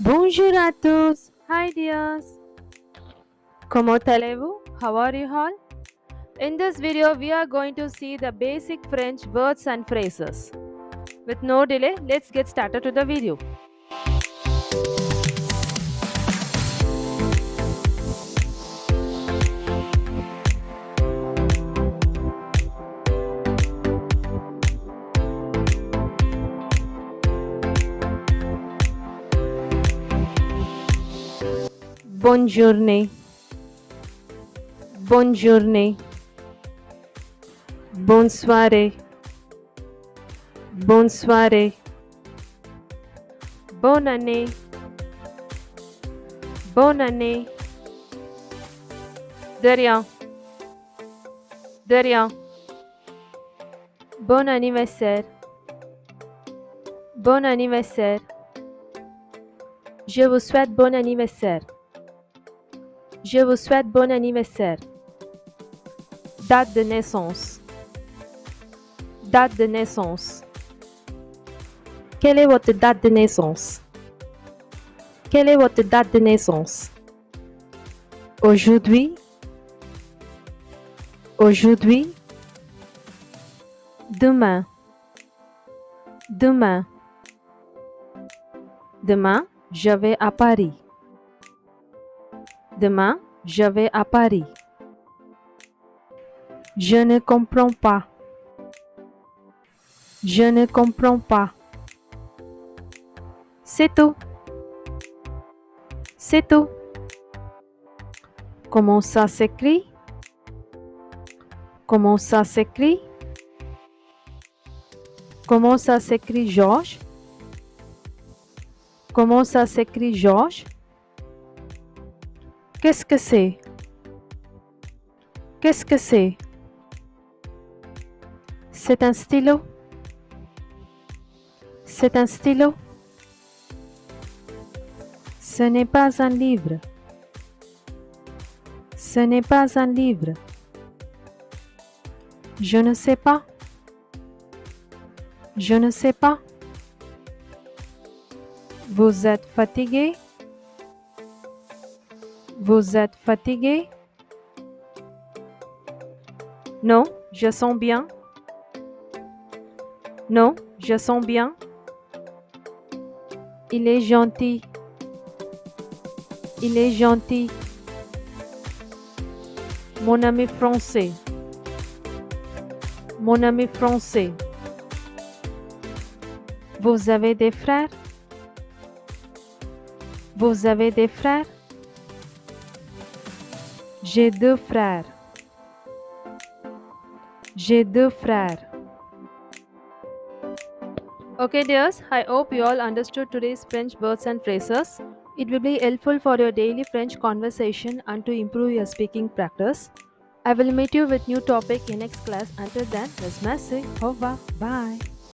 Bonjour à tous. Hi dears. Comment allez-vous? How are you all? In this video, we are going to see the basic French words and phrases. With no delay, let's get started to the video. Bonne journée. Bonne journée. Bonne soirée. Bonne soirée. Bonne année. Bonne année. De rien. De rien. Bon anniversaire. Bon anniversaire. Je vous souhaite bon anniversaire. Je vous souhaite bon anniversaire. Date de naissance. Date de naissance. Quelle est votre date de naissance? Quelle est votre date de naissance? Aujourd'hui. Aujourd'hui. Demain. Demain. Demain, je vais à Paris. Demain, je vais à Paris. Je ne comprends pas. Je ne comprends pas. C'est tout. C'est tout. Comment ça s'écrit? Comment ça s'écrit? Comment ça s'écrit Georges? Comment ça s'écrit Georges? Qu'est-ce que c'est? Qu'est-ce que c'est? C'est un stylo. C'est un stylo. Ce n'est pas un livre. Ce n'est pas un livre. Je ne sais pas. Je ne sais pas. Vous êtes fatigué? Vous êtes fatigué? Non, je sens bien. Non, je sens bien. Il est gentil. Il est gentil. Mon ami français. Mon ami français. Vous avez des frères? Vous avez des frères? J'ai deux frères. J'ai deux frères. Okay dears, I hope you all understood today's French words and phrases. It will be helpful for your daily French conversation and to improve your speaking practice. I will meet you with new topic in next class. Until then, let's say au revoir. Bye.